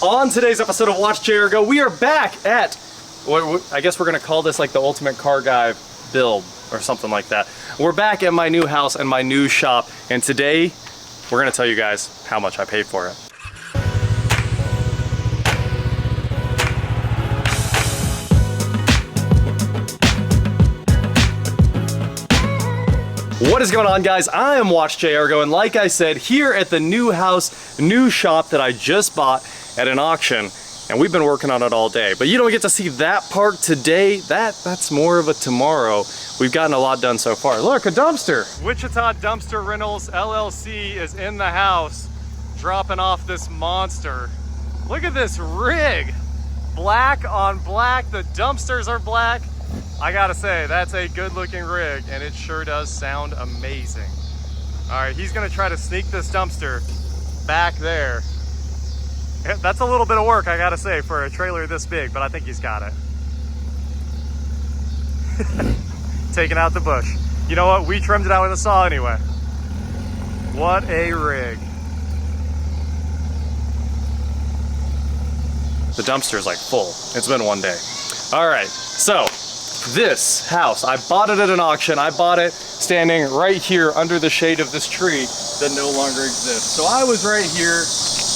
On today's episode of WatchJRGo, we are back at, I guess we're gonna call this like the ultimate car guy build or something like that. We're back at my new house and my new shop, and today we're gonna tell you guys how much I paid for it. What is going on, guys? I am WatchJRGo, and like I said, here at the new house, new shop that I just bought at an auction, and we've been working on it all day. But you don't get to see that part today. That's more of a tomorrow. We've gotten a lot done so far. Look, a dumpster. Wichita Dumpster Rentals LLC is in the house, dropping off this monster. Look at this rig. Black on black, the dumpsters are black. I gotta say, that's a good looking rig, and it sure does sound amazing. All right, he's gonna try to sneak this dumpster back there. That's a little bit of work, I gotta say, for a trailer this big, but I think he's got it. Taking out the bush. You know what? We trimmed it out with a saw anyway. What a rig. The dumpster's like full. It's been one day. All right, so this house, I bought it at an auction. I bought it standing right here under the shade of this tree that no longer exists. So I was right here,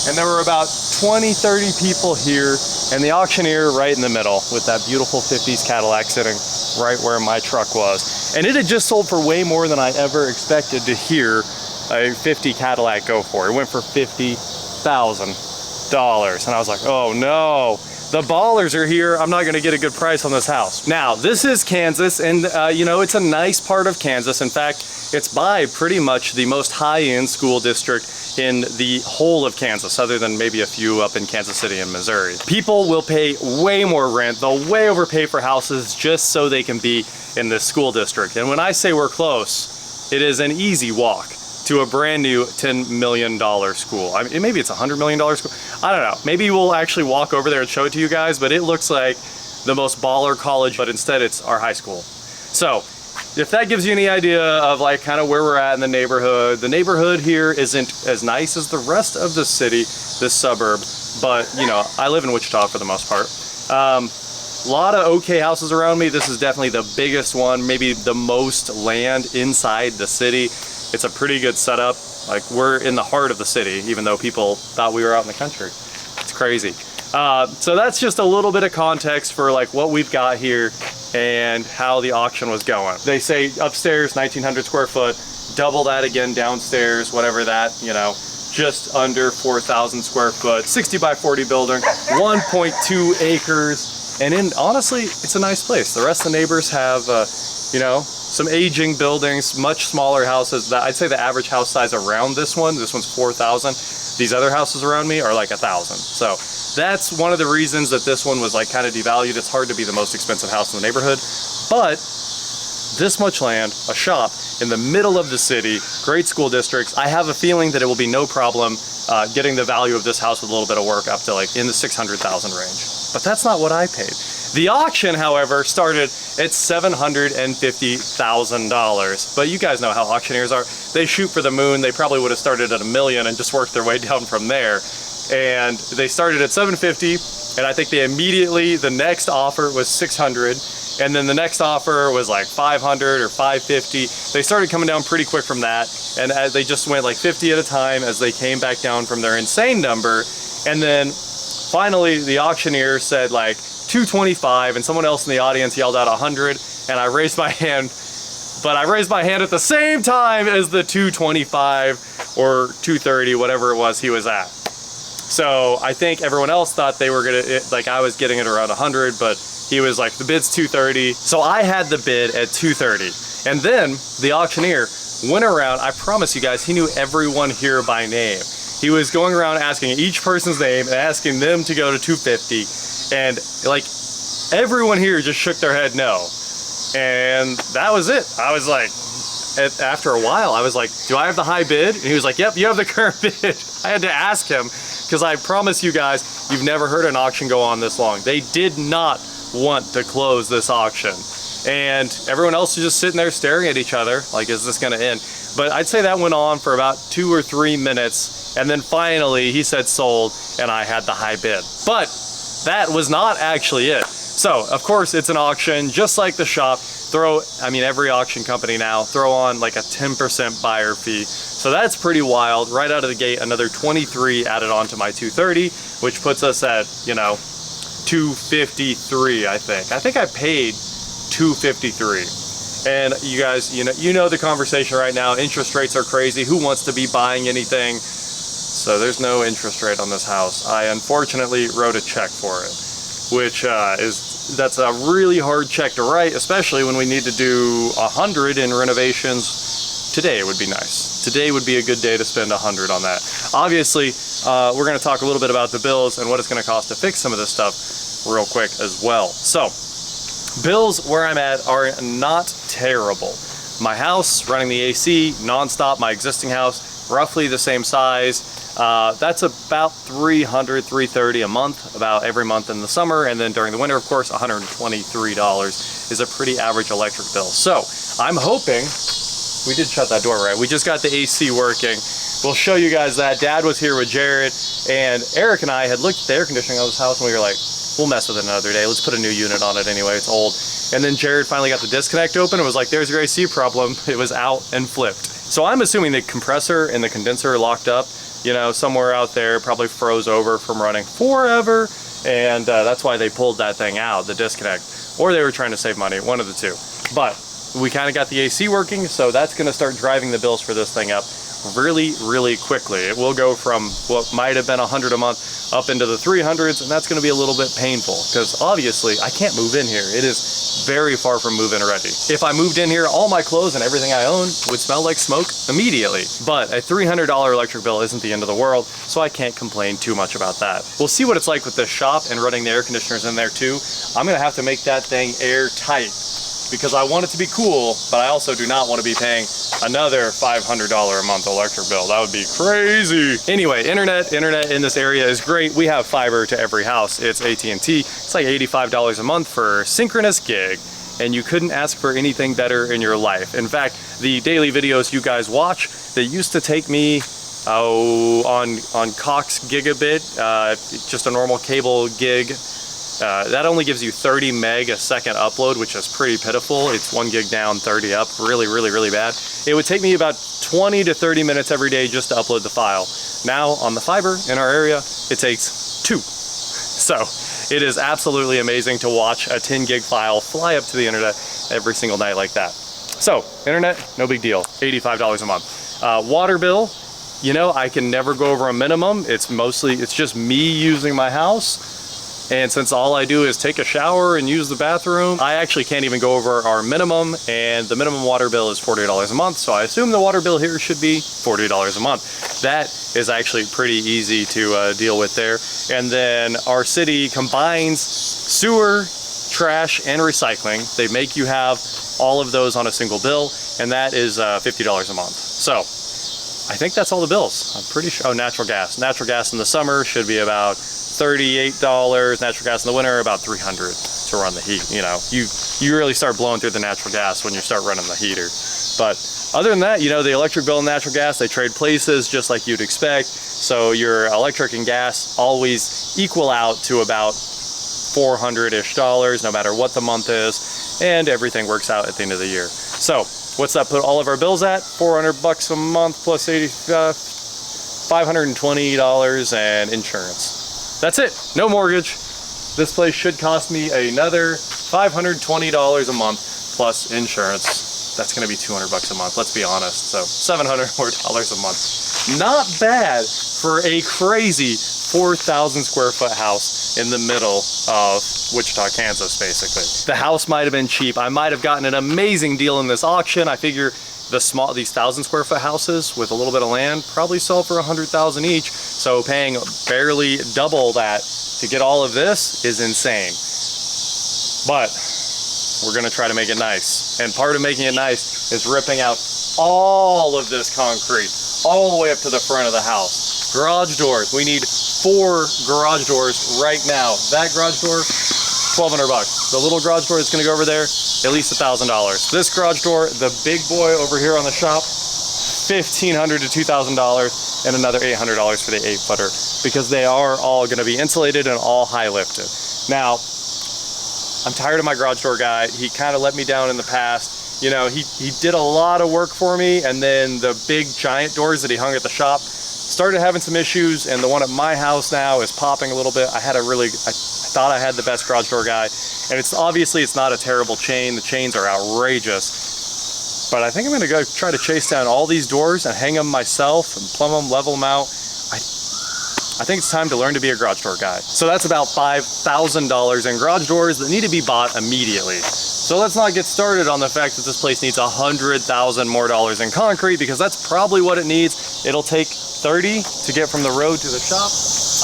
and there were about 20, 30 people here, and the auctioneer right in the middle with that beautiful 50s Cadillac sitting right where my truck was. And it had just sold for way more than I ever expected to hear a 50 Cadillac go for. It went for $50,000. And I was like, oh no. The ballers are here. I'm not gonna get a good price on this house. Now, this is Kansas, and you know, it's a nice part of Kansas. In fact, it's by pretty much the most high-end school district in the whole of Kansas, other than maybe a few up in Kansas City and Missouri. People will pay way more rent. They'll way overpay for houses just so they can be in this school district. And when I say we're close, it is an easy walk to a brand new $10 million school. I mean, maybe it's a $100 million school. I don't know. Maybe we'll actually walk over there and show it to you guys, but it looks like the most baller college, but instead it's our high school. So if that gives you any idea of like kind of where we're at in the neighborhood here isn't as nice as the rest of the city, this suburb, but you know, I live in Wichita for the most part. A lot of okay houses around me. This is definitely the biggest one, maybe the most land inside the city. It's a pretty good setup. Like, we're in the heart of the city, even though people thought we were out in the country. It's crazy. So that's just a little bit of context for like what we've got here and how the auction was going. They say upstairs, 1,900 square foot, double that again downstairs, whatever that, you know, just under 4,000 square foot, 60 by 40 building, 1.2 acres. And honestly, it's a nice place. The rest of the neighbors have, you know, some aging buildings, much smaller houses. I'd say the average house size around this one's 4,000. These other houses around me are like 1,000. So that's one of the reasons that this one was like kind of devalued. It's hard to be the most expensive house in the neighborhood, but this much land, a shop in the middle of the city, great school districts. I have a feeling that it will be no problem getting the value of this house with a little bit of work up to like in the 600,000 range. But that's not what I paid. The auction, however, started at $750,000. But you guys know how auctioneers are. They shoot for the moon. They probably would have started at $1 million and just worked their way down from there. And they started at $750,000, and I think they immediately, the next offer was $600,000, and then the next offer was like $500,000 or $550,000. They started coming down pretty quick from that, and as they just went like 50 at a time as they came back down from their insane number. And then finally the auctioneer said like $225,000, and someone else in the audience yelled out $100,000, and I raised my hand, but I raised my hand at the same time as the $225,000 or $230,000, whatever it was he was at. So I think everyone else thought they were gonna, like I was getting it around $100,000, but he was like, the bid's $230,000. So I had the bid at $230,000. And then the auctioneer went around, I promise you guys, he knew everyone here by name. He was going around asking each person's name and asking them to go to $250,000. And like everyone here just shook their head no. And that was it. I was like, after a while, I was like, do I have the high bid? And he was like, yep, you have the current bid. I had to ask him, because I promise you guys, you've never heard an auction go on this long. They did not want to close this auction. And everyone else was just sitting there staring at each other, like, is this gonna end? But I'd say that went on for about 2 or 3 minutes. And then finally he said sold, and I had the high bid. But that was not actually it. So of course it's an auction, just like the shop. Every auction company now throw on like a 10% buyer fee. So that's pretty wild. Right out of the gate, another 23 added on to my 230, which puts us at, you know, 253, I think. I think I paid 253. And you guys, you know the conversation right now. Interest rates are crazy. Who wants to be buying anything? So there's no interest rate on this house. I unfortunately wrote a check for it, which that's a really hard check to write, especially when we need to do 100 in renovations. Today would be nice. Today would be a good day to spend 100 on that. Obviously, we're going to talk a little bit about the bills and what it's going to cost to fix some of this stuff real quick as well. So, bills where I'm at are not terrible. My house, running the AC nonstop, my existing house, roughly the same size. That's about $300, $330 a month, about every month in the summer, and then during the winter, of course, $123 is a pretty average electric bill. So I'm hoping, we did shut that door, right? We just got the AC working. We'll show you guys that. Dad was here with Jared, and Eric and I had looked at the air conditioning of this house, and we were like, we'll mess with it another day. Let's put a new unit on it anyway. It's old. And then Jared finally got the disconnect open and was like, there's your AC problem. It was out and flipped. So I'm assuming the compressor and the condenser are locked up, you know, somewhere out there, probably froze over from running forever. And that's why they pulled that thing out, the disconnect. Or they were trying to save money, one of the two. But we kind of got the AC working, so that's going to start driving the bills for this thing up really, really quickly. It will go from what might have been 100 a month up into the 300s, and that's going to be a little bit painful because obviously I can't move in here. It is very far from move-in ready. If I moved in here, all my clothes and everything I own would smell like smoke immediately. But a $300 electric bill isn't the end of the world, so I can't complain too much about that. We'll see what it's like with this shop and running the air conditioners in there too. I'm going to have to make that thing airtight, because I want it to be cool, but I also do not want to be paying another $500 a month electric bill. That would be crazy. Anyway, internet in this area is great. We have fiber to every house. It's AT&T. It's like $85 a month for synchronous gig, and you couldn't ask for anything better in your life. In fact, the daily videos you guys watch, they used to take me on Cox Gigabit, just a normal cable gig. That only gives you 30 meg a second upload, which is pretty pitiful. It's 1 gig down, 30 up, really, really, really bad. It would take me about 20 to 30 minutes every day just to upload the file. Now on the fiber in our area, it takes 2. So it is absolutely amazing to watch a 10 gig file fly up to the internet every single night like that. So internet, no big deal, $85 a month. Water bill, you know, I can never go over a minimum. It's just me using my house. And since all I do is take a shower and use the bathroom, I actually can't even go over our minimum, and the minimum water bill is $40 a month, so I assume the water bill here should be $40 a month. That is actually pretty easy to deal with there. And then our city combines sewer, trash, and recycling. They make you have all of those on a single bill, and that is $50 a month. So I think that's all the bills. I'm pretty sure. Oh, natural gas. Natural gas in the summer should be about $38. Natural gas in the winter about $300 to run the heat. You know, you really start blowing through the natural gas when you start running the heater. But other than that, you know, the electric bill and natural gas, they trade places just like you'd expect. So your electric and gas always equal out to about $400-ish, no matter what the month is, and everything works out at the end of the year. So what's that put all of our bills at? $400 a month plus $520 and insurance. That's it, no mortgage. This place should cost me another $520 a month plus insurance. That's gonna be $200 a month, let's be honest. So $700 more a month. Not bad for a crazy 4,000 square foot house in the middle of Wichita, Kansas, basically. The house might have been cheap. I might have gotten an amazing deal in this auction. I figure these 1,000 square foot houses with a little bit of land probably sell for $100,000 each. So paying barely double that to get all of this is insane. But we're gonna try to make it nice. And part of making it nice is ripping out all of this concrete, all the way up to the front of the house. Garage doors, we need 4 garage doors right now. That garage door, $1,200. The little garage door that's gonna go over there, at least $1,000. This garage door, the big boy over here on the shop, $1,500 to $2,000. and another $800 for the 8-footer, because they are all going to be insulated and all high lifted. Now, I'm tired of my garage door guy. He kind of let me down in the past. You know, he did a lot of work for me, and then the big giant doors that he hung at the shop started having some issues, and the one at my house now is popping a little bit. I thought I had the best garage door guy, and it's not a terrible chain. The chains are outrageous, but I think I'm gonna go try to chase down all these doors and hang them myself and plumb them, level them out. I think it's time to learn to be a garage door guy. So that's about $5,000 in garage doors that need to be bought immediately. So let's not get started on the fact that this place needs $100,000 more in concrete, because that's probably what it needs. It'll take 30 to get from the road to the shop.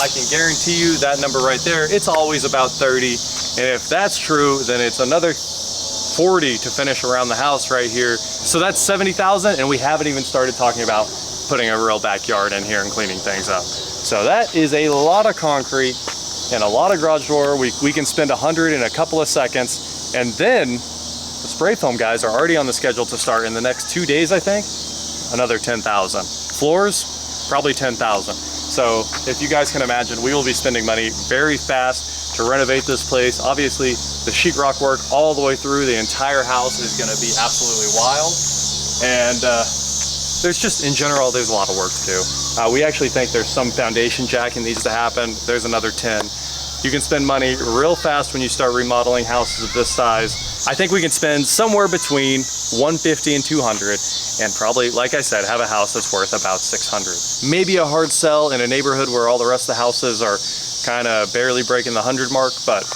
I can guarantee you that number right there, it's always about 30. And if that's true, then it's another 40 to finish around the house right here. So that's 70,000, and we haven't even started talking about putting a real backyard in here and cleaning things up. So that is a lot of concrete and a lot of garage door. We can spend 100 in a couple of seconds, and then the spray foam guys are already on the schedule to start in the next 2 days, I think. Another 10,000. Floors, probably 10,000. So if you guys can imagine, we will be spending money very fast to renovate this place. Obviously, the sheetrock work all the way through the entire house is going to be absolutely wild. And there's just, in general, there's a lot of work to do. We actually think there's some foundation jacking needs to happen. There's another 10. You can spend money real fast when you start remodeling houses of this size. I think we can spend somewhere between 150 and 200, and probably, like I said, have a house that's worth about 600. Maybe a hard sell in a neighborhood where all the rest of the houses are kind of barely breaking the 100 mark, but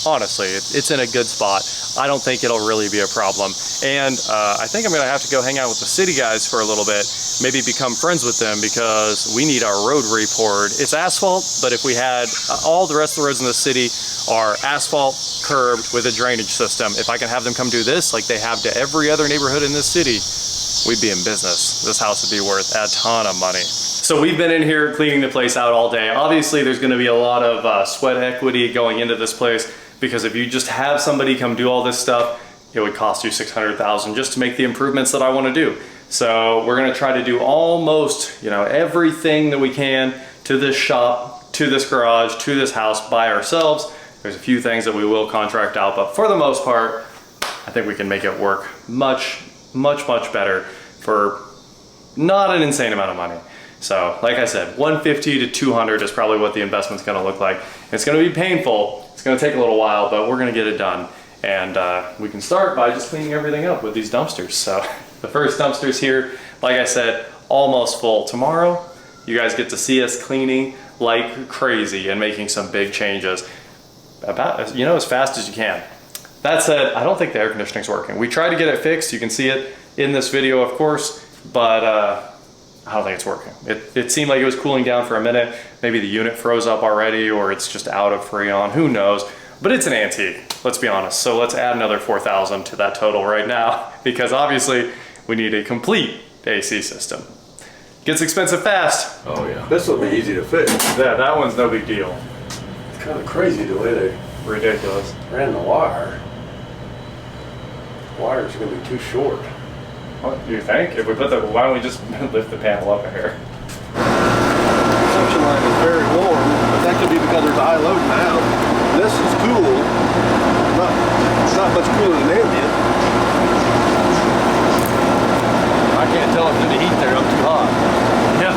honestly, it's in a good spot. I don't think it'll really be a problem. And I think I'm gonna have to go hang out with the city guys for a little bit, maybe become friends with them, because we need our road re-poured. It's asphalt, but if we had all the rest of the roads in the city are asphalt curbed with a drainage system, if I can have them come do this like they have to every other neighborhood in this city, we'd be in business. This house would be worth a ton of money. So we've been in here cleaning the place out all day. Obviously, there's gonna be a lot of sweat equity going into this place, because if you just have somebody come do all this stuff, it would cost you $600,000 just to make the improvements that I want to do. So we're going to try to do almost, you know, everything that we can to this shop, to this garage, to this house by ourselves. There's a few things that we will contract out, but for the most part, I think we can make it work much better for not an insane amount of money. So like I said, 150 to 200 is probably what the investment's going to look like. It's going to be painful. It's going to take a little while, but we're going to get it done. And we can start by just cleaning everything up with these dumpsters. So the first dumpster's here, like I said, almost full. Tomorrow, you guys get to see us cleaning like crazy and making some big changes about, you know, as fast as you can. That said, I don't think the air conditioning's working. We tried to get it fixed. You can see it in this video, of course, but I don't think it's working. It seemed like it was cooling down for a minute. Maybe the unit froze up already, or it's just out of Freon, who knows? But it's an antique, let's be honest. So let's add another 4,000 to that total right now, because obviously we need a complete AC system. Gets expensive fast. Oh yeah. This will be easy to fix. Yeah, that one's no big deal. It's kind of crazy the way they Ridiculous. ran the wire. The wire's going to be too short. What do you think? If we put the, why don't we just lift the panel up in here? The suction line is very warm, but that could be because there's a high load in the house. This is cool. It's not much cooler than ambient. I can't tell if the heat there up too hot. Yeah.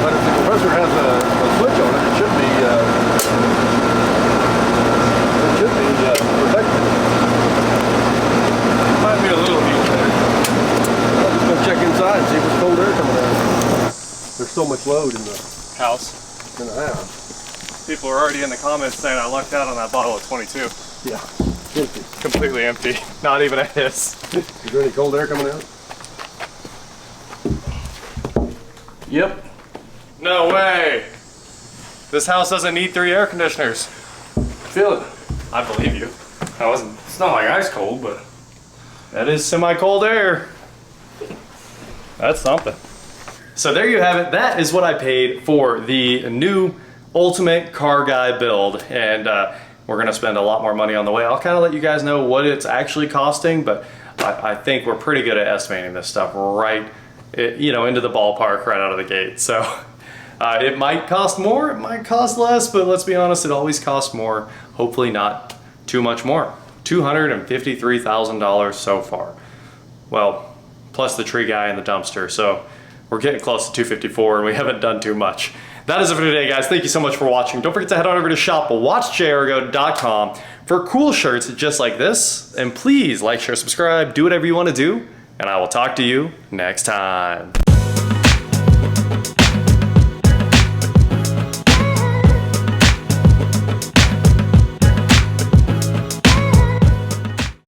But if the compressor has a switch on it, it should be protected. Might be a little heat there. I'll just go check inside and see if there's cold air coming out. There's so much load in the House. house. People are already in the comments saying I lucked out on that bottle of 22. Yeah, empty. Completely empty. Not even a hiss. Is there any cold air coming out? Yep. No way. This house doesn't need 3 air conditioners. Feel it. I believe you. It's not like ice cold, but that is semi-cold air. That's something. So there you have it. That is what I paid for the new Ultimate Car Guy build, and we're gonna spend a lot more money on the way. I'll kind of let you guys know what it's actually costing, but I think we're pretty good at estimating this stuff right you know, into the ballpark right out of the gate. So it might cost more, it might cost less, but let's be honest, it always costs more. Hopefully not too much more. $253,000 so far. Well, plus the tree guy and the dumpster. So we're getting close to 254 and we haven't done too much. That is it for today, guys. Thank you so much for watching. Don't forget to head on over to shop.WatchJRGo.com for cool shirts just like this. And please like, share, subscribe, do whatever you want to do. And I will talk to you next time.